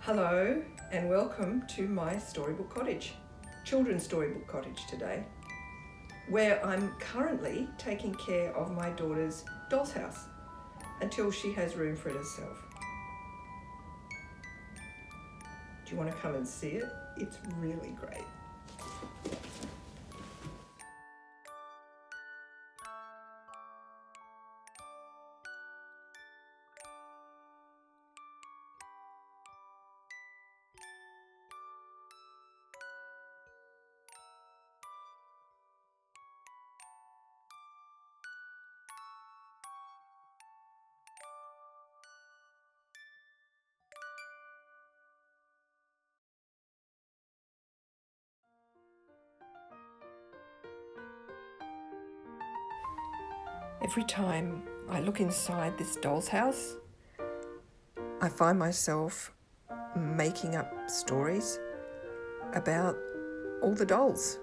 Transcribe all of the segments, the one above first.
Hello and welcome to my storybook cottage, children's storybook cottage today, where I'm currently taking care of my daughter's doll's house until she has room for it herself. Do you want to come and see it? It's really great. Every time I look inside this doll's house, I find myself making up stories about all the dolls.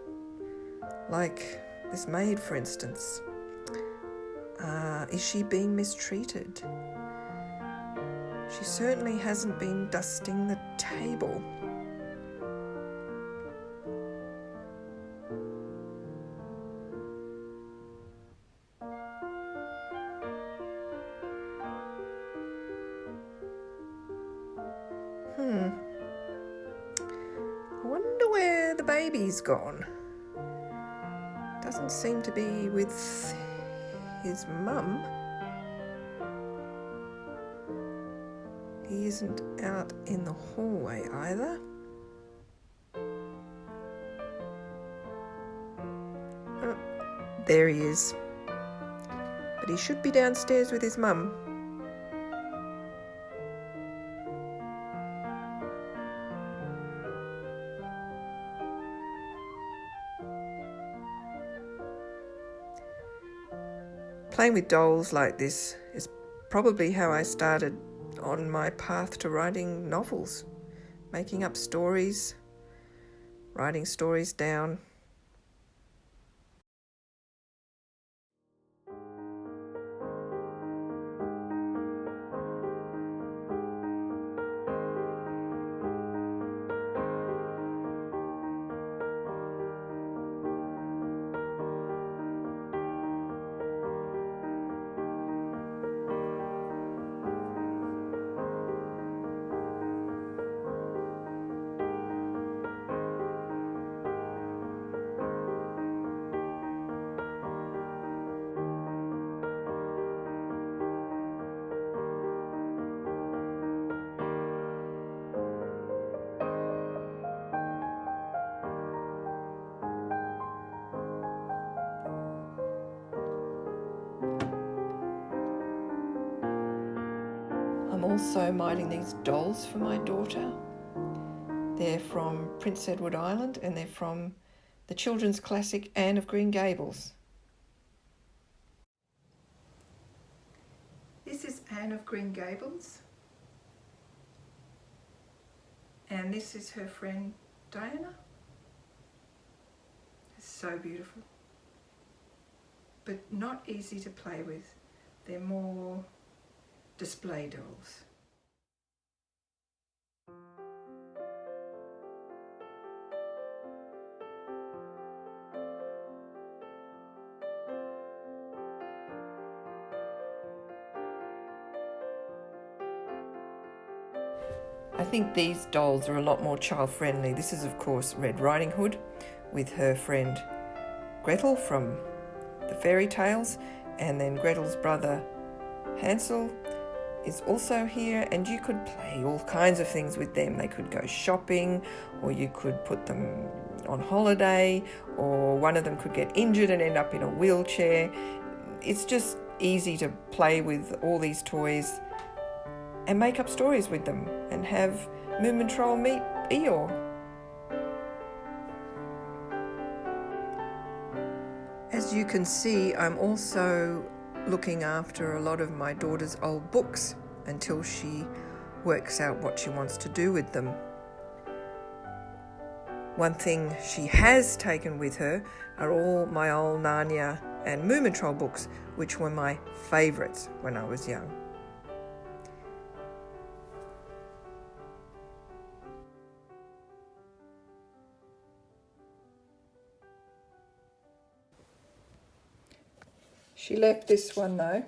Like this maid, for instance. Is she being mistreated? She certainly hasn't been dusting the table. I wonder where the baby's gone. Doesn't seem to be with his mum. He isn't out in the hallway either. Oh, there he is. But he should be downstairs with his mum. Playing with dolls like this is probably how I started on my path to writing novels, making up stories, writing stories down. I'm also minding these dolls for my daughter. They're from Prince Edward Island and they're from the children's classic Anne of Green Gables. This is Anne of Green Gables. And this is her friend Diana. It's so beautiful. But not easy to play with. They're more display dolls. I think these dolls are a lot more child-friendly. This is, of course, Red Riding Hood with her friend Gretel from the fairy tales, and then Gretel's brother Hansel is also here, and you could play all kinds of things with them. They could go shopping, or you could put them on holiday, or one of them could get injured and end up in a wheelchair. It's just easy to play with all these toys and make up stories with them and have Moomintroll meet Eeyore. As you can see, I'm also looking after a lot of my daughter's old books until she works out what she wants to do with them. One thing she has taken with her are all my old Narnia and Moomintroll books, which were my favourites when I was young. She left this one though.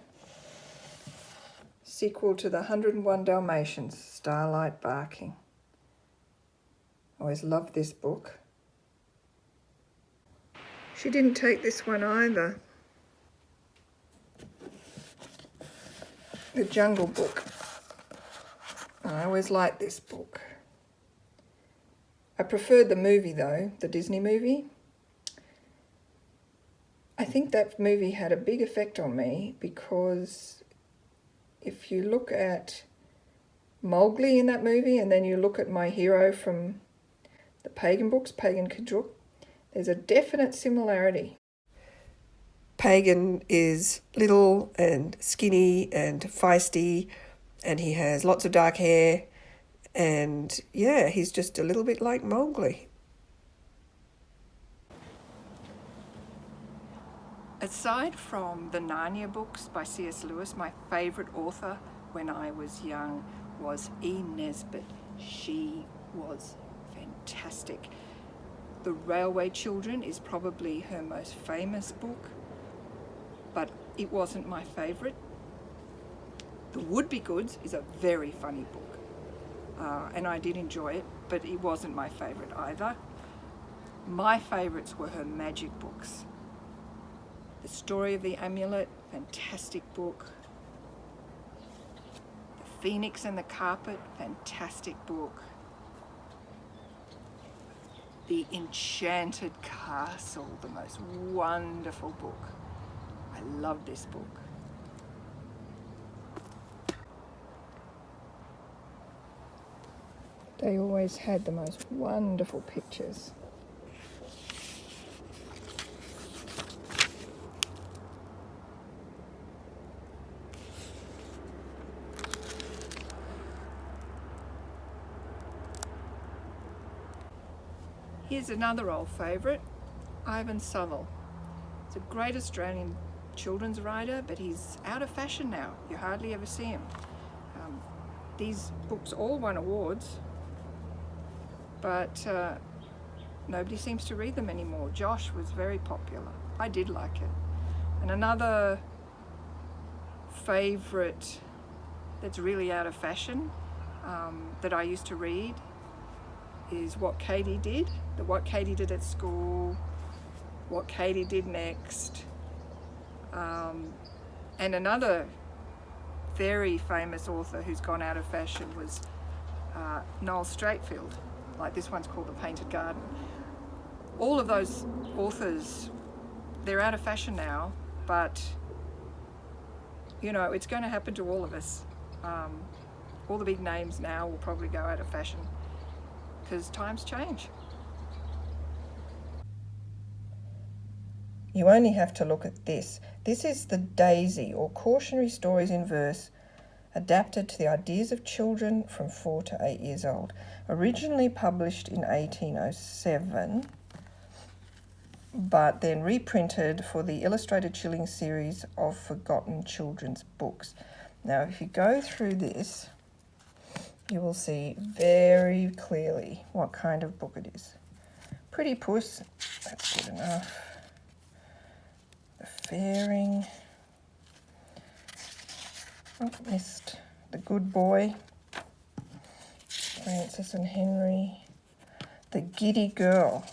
Sequel to the 101 Dalmatians, Starlight Barking. Always loved this book. She didn't take this one either. The Jungle Book. I always liked this book. I preferred the movie though, the Disney movie. I think that movie had a big effect on me because if you look at Mowgli in that movie and then you look at my hero from the Pagan books, Pagan Kajuk, there's a definite similarity. Pagan is little and skinny and feisty, and he has lots of dark hair, and yeah, he's just a little bit like Mowgli. Aside from the Narnia books by C.S. Lewis, my favourite author when I was young was E. Nesbit. She was fantastic. The Railway Children is probably her most famous book, but it wasn't my favourite. The Would-Be Goods is a very funny book, and I did enjoy it, but it wasn't my favourite either. My favourites were her magic books. The Story of the Amulet, fantastic book. The Phoenix and the Carpet, fantastic book. The Enchanted Castle, the most wonderful book. I love this book. They always had the most wonderful pictures. Here's another old favourite, Ivan Southall. He's a great Australian children's writer, but he's out of fashion now. You hardly ever see him. These books all won awards, but nobody seems to read them anymore. Josh was very popular. I did like it. And another favourite that's really out of fashion that I used to read is What Katie Did. The What Katie Did at School, What Katie Did Next. And another very famous author who's gone out of fashion was Noel Straightfield. Like this one's called The Painted Garden. All of those authors, they're out of fashion now, but you know, it's going to happen to all of us. All the big names now will probably go out of fashion because times change. You only have to look at this. This is the Daisy, or Cautionary Stories in Verse, adapted to the ideas of children from 4 to 8 years old. Originally published in 1807, but then reprinted for the Illustrated Chilling series of forgotten children's books. Now, if you go through this, you will see very clearly what kind of book it is. Pretty Puss, that's good enough. The Fairing. Oh, missed The Good Boy. Francis and Henry. The Giddy Girl.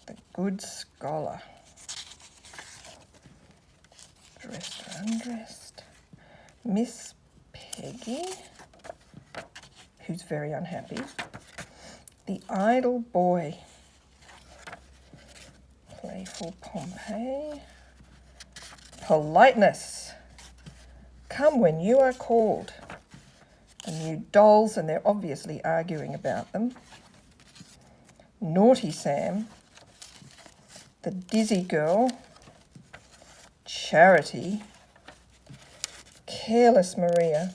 The Good Scholar. Dressed or Undressed. Miss Peggy, who's very unhappy. The Idle Boy. Playful Pompey. Politeness. Come when you are called. The new dolls, and they're obviously arguing about them. Naughty Sam. The Dizzy Girl. Charity. Careless Maria.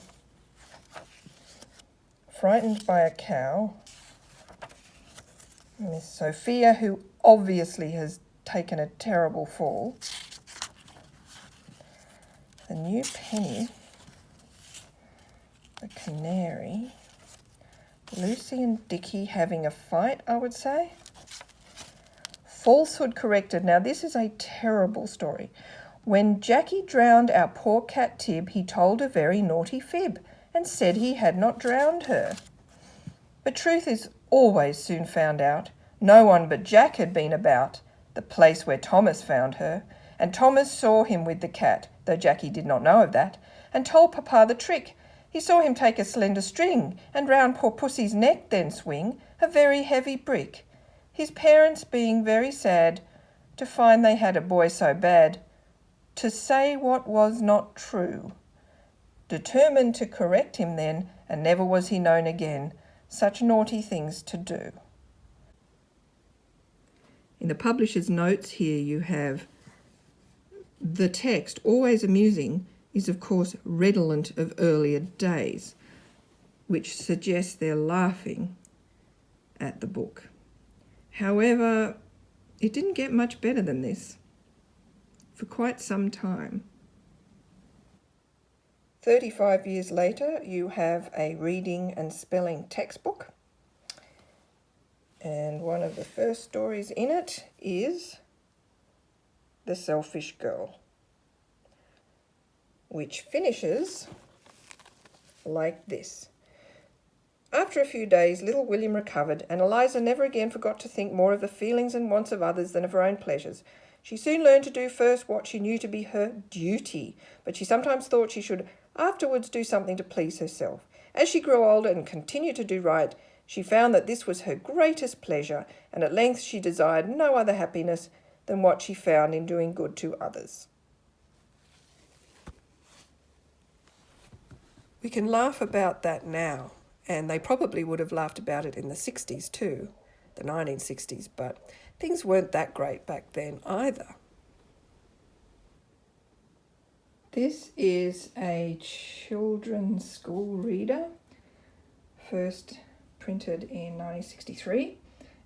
Frightened by a Cow. Miss Sophia, who obviously has taken a terrible fall. The New Penny. The Canary. Lucy and Dicky having a fight, I would say. falsehood corrected. Now, this is a terrible story. When Jackie drowned our poor cat Tib, he told a very naughty fib and said he had not drowned her. But truth is always soon found out. No one but Jack had been about the place where Thomas found her, and Thomas saw him with the cat, though Jackie did not know of that, and told Papa the trick. He saw him take a slender string, and round poor Pussy's neck then swing a very heavy brick. His parents being very sad to find they had a boy so bad, to say what was not true, determined to correct him then, and never was he known again such naughty things to do. In the publisher's notes here you have the text, always amusing, is of course redolent of earlier days, which suggests they're laughing at the book. However, it didn't get much better than this for quite some time. 35 years later, you have a reading and spelling textbook. And one of the first stories in it is The Selfish Girl, which finishes like this. After a few days, little William recovered, and Eliza never again forgot to think more of the feelings and wants of others than of her own pleasures. She soon learned to do first what she knew to be her duty, but she sometimes thought she should afterwards do something to please herself. As she grew older and continued to do right, she found that this was her greatest pleasure, and at length she desired no other happiness than what she found in doing good to others. We can laugh about that now, and they probably would have laughed about it in the 60s too, the 1960s, but things weren't that great back then either. This is a children's school reader, first printed in 1963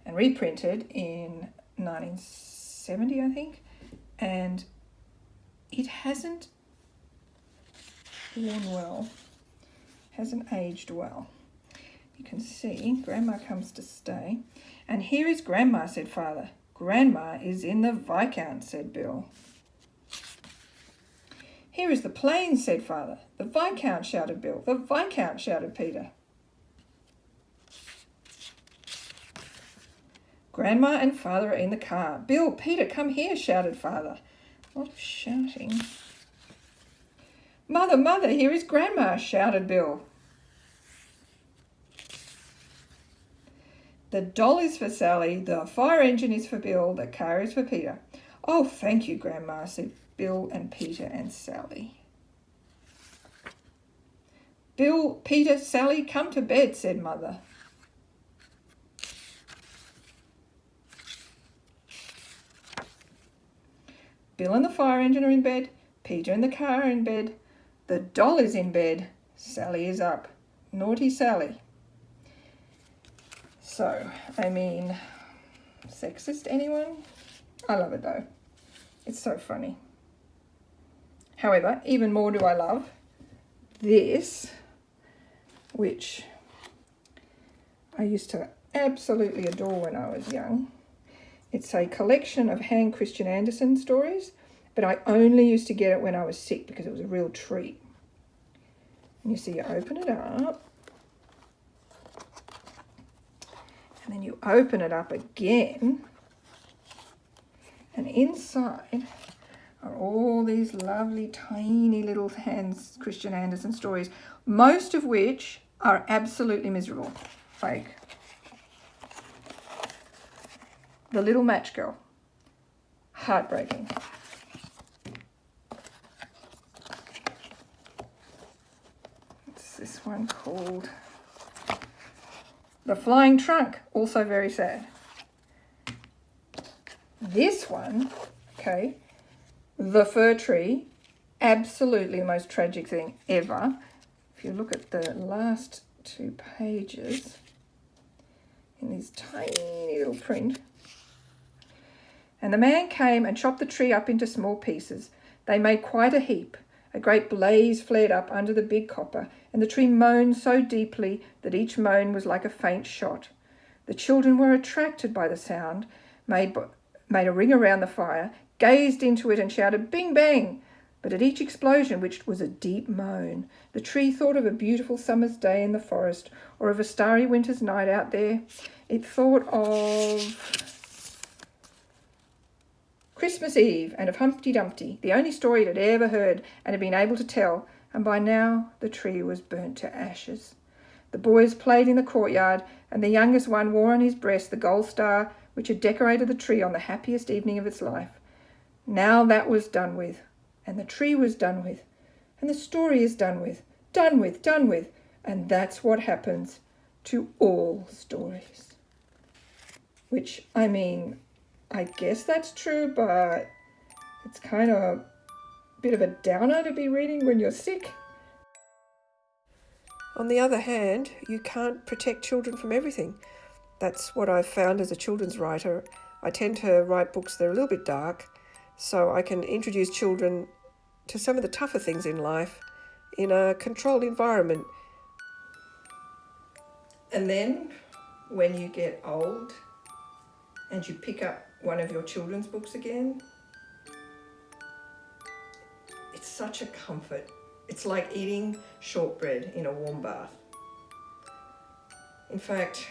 and reprinted in 1970, I think, and it hasn't worn well, hasn't aged well. You can see Grandma comes to stay. And here is Grandma, said Father. Grandma is in the Viscount, said Bill. Here is the Plains, said Father. The Viscount, shouted Bill. The Viscount, shouted Peter. Grandma and Father are in the car. Bill, Peter, come here, shouted Father. A lot of shouting. Mother, Mother, here is Grandma, shouted Bill. The doll is for Sally, the fire engine is for Bill, the car is for Peter. Oh, thank you, Grandma, said Bill and Peter and Sally. Bill, Peter, Sally, come to bed, said Mother. Bill and the fire engine are in bed, Peter and the car are in bed, the doll is in bed, Sally is up. Naughty Sally. So, I mean, sexist, anyone? I love it though. It's so funny. However, even more do I love this, which I used to absolutely adore when I was young. It's a collection of Hans Christian Andersen stories, but I only used to get it when I was sick because it was a real treat. And you see, you open it up, and then you open it up again, and inside are all these lovely tiny little Hans Christian Andersen stories, most of which are absolutely miserable. Like The Little Match Girl, heartbreaking. What's this one called? The Flying Trunk, also very sad. This one, okay, The Fir Tree, absolutely the most tragic thing ever. If you look at the last 2 pages, in this tiny little print. And the man came and chopped the tree up into small pieces. They made quite a heap. A great blaze flared up under the big copper, and the tree moaned so deeply that each moan was like a faint shot. The children were attracted by the sound made made a ring around the fire, gazed into it and shouted, "Bing, bang!" But at each explosion, which was a deep moan, the tree thought of a beautiful summer's day in the forest, or of a starry winter's night out there. It thought of Christmas Eve and of Humpty Dumpty, the only story it had ever heard and had been able to tell, and by now the tree was burnt to ashes. The boys played in the courtyard, and the youngest one wore on his breast the gold star which had decorated the tree on the happiest evening of its life. Now that was done with, and the tree was done with, and the story is done with, and that's what happens to all stories. Which, I mean, I guess that's true, but it's kind of a bit of a downer to be reading when you're sick. On the other hand, you can't protect children from everything. That's what I've found as a children's writer. I tend to write books that are a little bit dark, so I can introduce children to some of the tougher things in life in a controlled environment. And then, when you get old and you pick up one of your children's books again, it's such a comfort. It's like eating shortbread in a warm bath. In fact,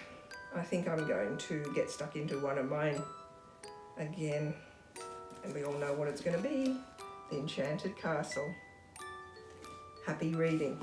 I think I'm going to get stuck into one of mine again. And we all know what it's going to be, The Enchanted Castle. Happy reading.